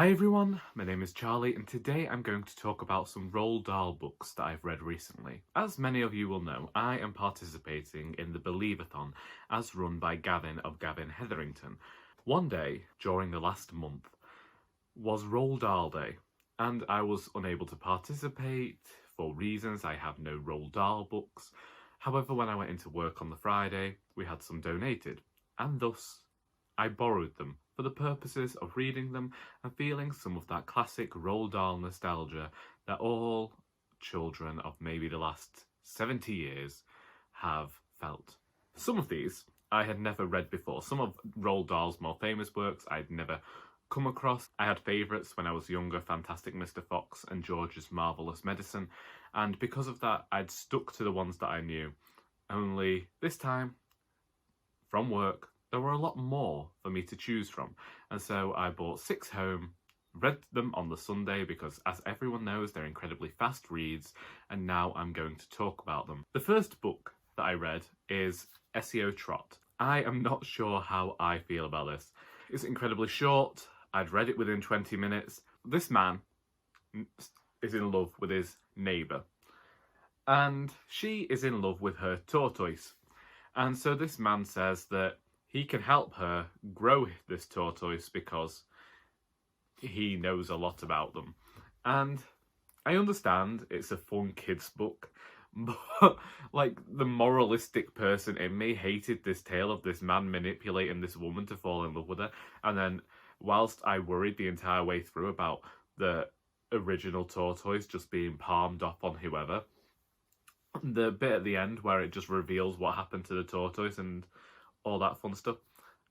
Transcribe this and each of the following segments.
Hi everyone, my name is Charlie and today I'm going to talk about some Roald Dahl books that I've read recently. As many of you will know, I am participating in the Believathon as run by Gavin of Gavin Hetherington. One day during the last month was Roald Dahl Day and I was unable to participate for reasons. I have no Roald Dahl books. However, when I went into work on the Friday, we had some donated and thus I borrowed them for the purposes of reading them and feeling some of that classic Roald Dahl nostalgia that all children of maybe the last 70 years have felt. Some of these I had never read before. Some of Roald Dahl's more famous works I'd never come across. I had favourites when I was younger, Fantastic Mr Fox and George's Marvellous Medicine, and because of that I'd stuck to the ones that I knew. Only this time, from work, there were a lot more for me to choose from, and so I bought 6 home, read them on the Sunday because, as everyone knows, they're incredibly fast reads, and now I'm going to talk about them. The first book that I read is Esio Trot. I am not sure how I feel about this. It's incredibly short. I'd read it within 20 minutes. This man is in love with his neighbour, and she is in love with her tortoise. And so this man says that he can help her grow this tortoise because he knows a lot about them. And I understand it's a fun kids book, but like the moralistic person in me hated this tale of this man manipulating this woman to fall in love with her. And then whilst I worried the entire way through about the original tortoise just being palmed off on whoever, the bit at the end where it just reveals what happened to the tortoise and all that fun stuff,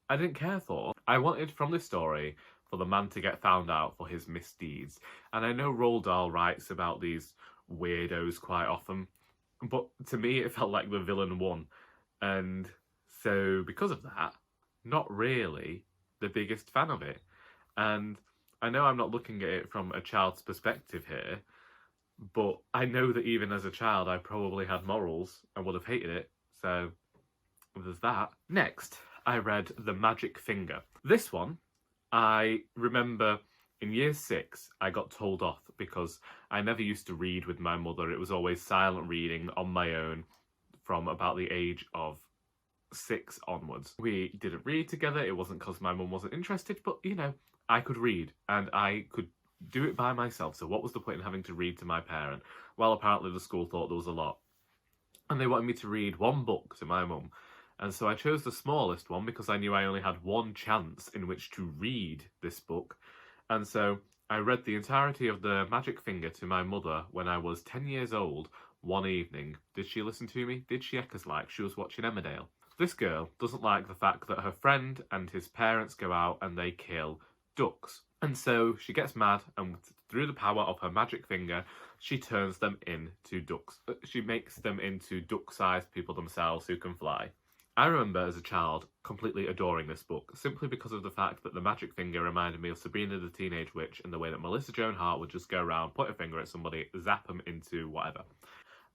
I didn't care for. I wanted from this story for the man to get found out for his misdeeds. And I know Roald Dahl writes about these weirdos quite often, but to me it felt like the villain won. And so because of that, not really the biggest fan of it. And I know I'm not looking at it from a child's perspective here, but I know that even as a child I probably had morals and would have hated it, so there's that. Next, I read The Magic Finger. This one, I remember in year 6, I got told off because I never used to read with my mother. It was always silent reading on my own from about the age of 6 onwards. We didn't read together. It wasn't because my mum wasn't interested, but you know, I could read and I could do it by myself. So what was the point in having to read to my parent? Well, apparently the school thought there was a lot. And they wanted me to read one book to my mum. And so I chose the smallest one because I knew I only had one chance in which to read this book. And so I read the entirety of The Magic Finger to my mother when I was 10 years old one evening. Did she listen to me? Did she act as like she was watching Emmerdale? This girl doesn't like the fact that her friend and his parents go out and they kill ducks. And so she gets mad and through the power of her magic finger, she turns them into ducks. She makes them into duck-sized people themselves who can fly. I remember as a child completely adoring this book, simply because of the fact that the magic finger reminded me of Sabrina the Teenage Witch and the way that Melissa Joan Hart would just go around, point a finger at somebody, zap them into whatever.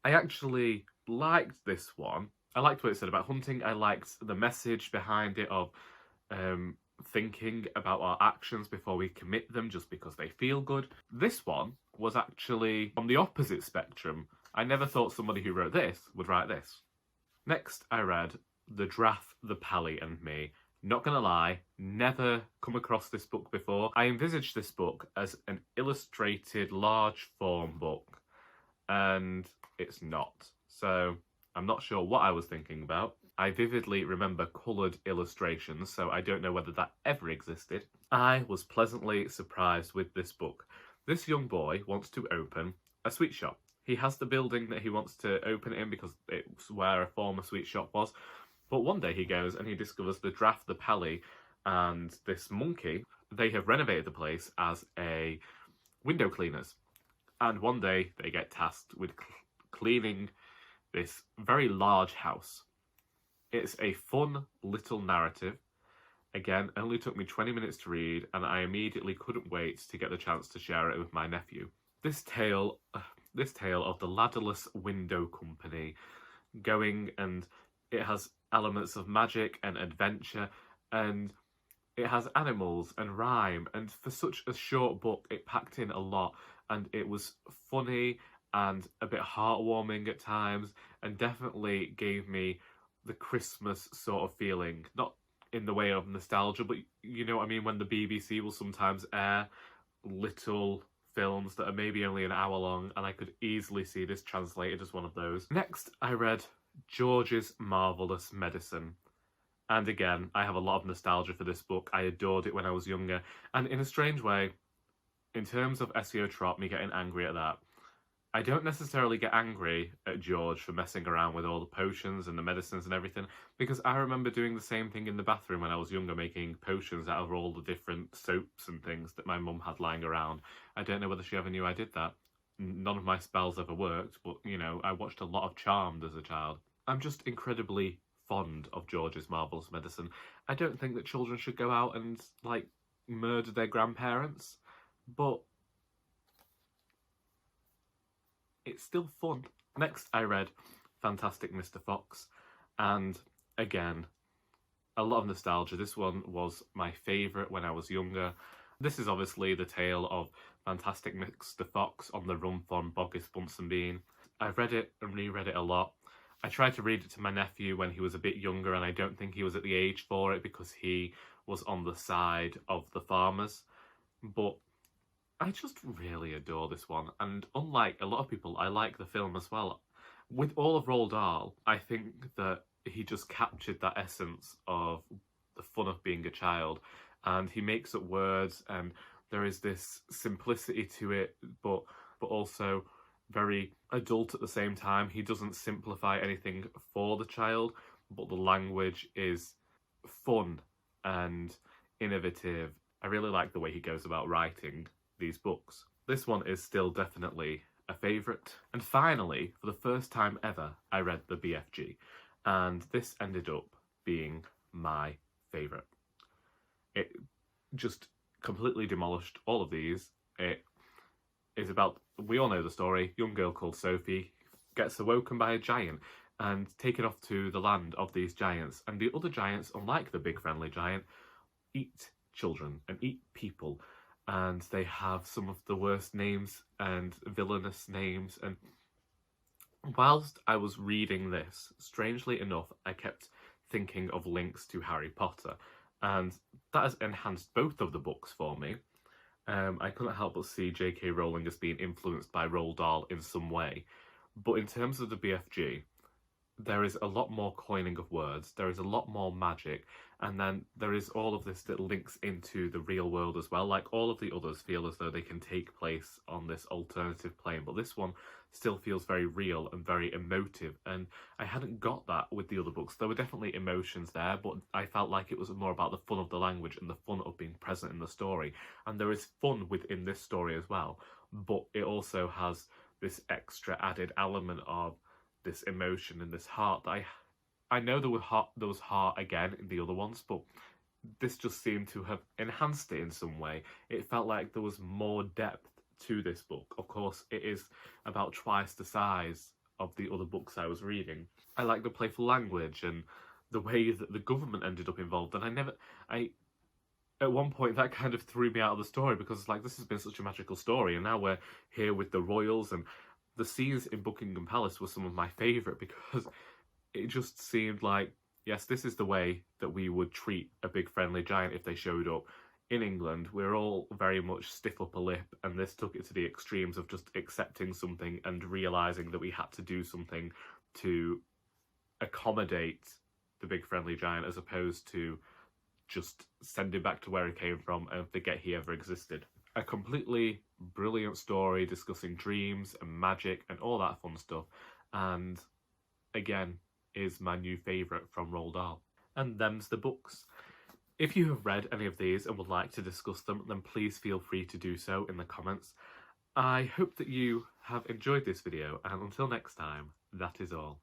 I actually liked this one. I liked what it said about hunting. I liked the message behind it of thinking about our actions before we commit them just because they feel good. This one was actually on the opposite spectrum. I never thought somebody who wrote this would write this. Next, I read The Giraffe, the Pelly and Me. Not gonna lie, never come across this book before. I envisaged this book as an illustrated large form book, and it's not. So I'm not sure what I was thinking about. I vividly remember coloured illustrations, so I don't know whether that ever existed. I was pleasantly surprised with this book. This young boy wants to open a sweet shop. He has the building that he wants to open it in because it's where a former sweet shop was. But one day he goes and he discovers the Giraffe, the Pelly, and this monkey. They have renovated the place as a window cleaners. And one day they get tasked with cleaning this very large house. It's a fun little narrative. Again, only took me 20 minutes to read, and I immediately couldn't wait to get the chance to share it with my nephew. This tale of the ladderless window company going, and it has elements of magic and adventure, and It has animals and rhyme, and for such a short book, it packed in a lot, and it was funny and a bit heartwarming at times, and definitely gave me the Christmas sort of feeling. Not in the way of nostalgia, but you know what I mean, when the BBC will sometimes air little films that are maybe only an hour long, and I could easily see this translated as one of those. Next, I read George's Marvellous Medicine. And again, I have a lot of nostalgia for this book. I adored it when I was younger. And in a strange way, in terms of Esio Trot, me getting angry at that, I don't necessarily get angry at George for messing around with all the potions and the medicines and everything, because I remember doing the same thing in the bathroom when I was younger, making potions out of all the different soaps and things that my mum had lying around. I don't know whether she ever knew I did that. None of my spells ever worked, but, you know, I watched a lot of Charmed as a child. I'm just incredibly fond of George's Marvellous Medicine. I don't think that children should go out and, like, murder their grandparents, but it's still fun. Next, I read Fantastic Mr. Fox, and again, a lot of nostalgia. This one was my favourite when I was younger. This is obviously the tale of Fantastic Mr. Fox on the run from Boggis Bunsen Bean. I've read it and reread it a lot. I tried to read it to my nephew when he was a bit younger, and I don't think he was at the age for it because he was on the side of the farmers. But I just really adore this one, and unlike a lot of people, I like the film as well. With all of Roald Dahl, I think that he just captured that essence of the fun of being a child, and he makes up words, and there is this simplicity to it, but also very adult at the same time. He doesn't simplify anything for the child, but the language is fun and innovative. I really like the way he goes about writing these books. This one is still definitely a favourite. And finally, for the first time ever, I read the BFG, and this ended up being my favourite. It just completely demolished all of these. It is about, we all know the story, young girl called Sophie gets awoken by a giant and taken off to the land of these giants, and the other giants, unlike the big friendly giant, eat children and eat people, and they have some of the worst names and villainous names. And whilst I was reading this, strangely enough, I kept thinking of links to Harry Potter, and that has enhanced both of the books for me. I couldn't help but see J.K. Rowling as being influenced by Roald Dahl in some way. But in terms of the BFG, there is a lot more coining of words, there is a lot more magic, and then there is all of this that links into the real world as well. Like, all of the others feel as though they can take place on this alternative plane, but this one still feels very real and very emotive, and I hadn't got that with the other books. There were definitely emotions there, but I felt like it was more about the fun of the language and the fun of being present in the story. And there is fun within this story as well, but it also has this extra added element of this emotion and this heart that I know there was heart again in the other ones, but this just seemed to have enhanced it in some way. It felt like there was more depth to this book. Of course, it is about twice the size of the other books I was reading. I like the playful language and the way that the government ended up involved, and at one point that kind of threw me out of the story, because like, this has been such a magical story, and now we're here with the royals, and the scenes in Buckingham Palace were some of my favourite, because it just seemed like, yes, this is the way that we would treat a big friendly giant if they showed up. In England, we're all very much stiff upper lip, and this took it to the extremes of just accepting something and realising that we had to do something to accommodate the big friendly giant, as opposed to just send him back to where he came from and forget he ever existed. A completely brilliant story discussing dreams and magic and all that fun stuff, and again is my new favourite from Roald Dahl. And them's the books. If you have read any of these and would like to discuss them, then please feel free to do so in the comments. I hope that you have enjoyed this video, and until next time, that is all.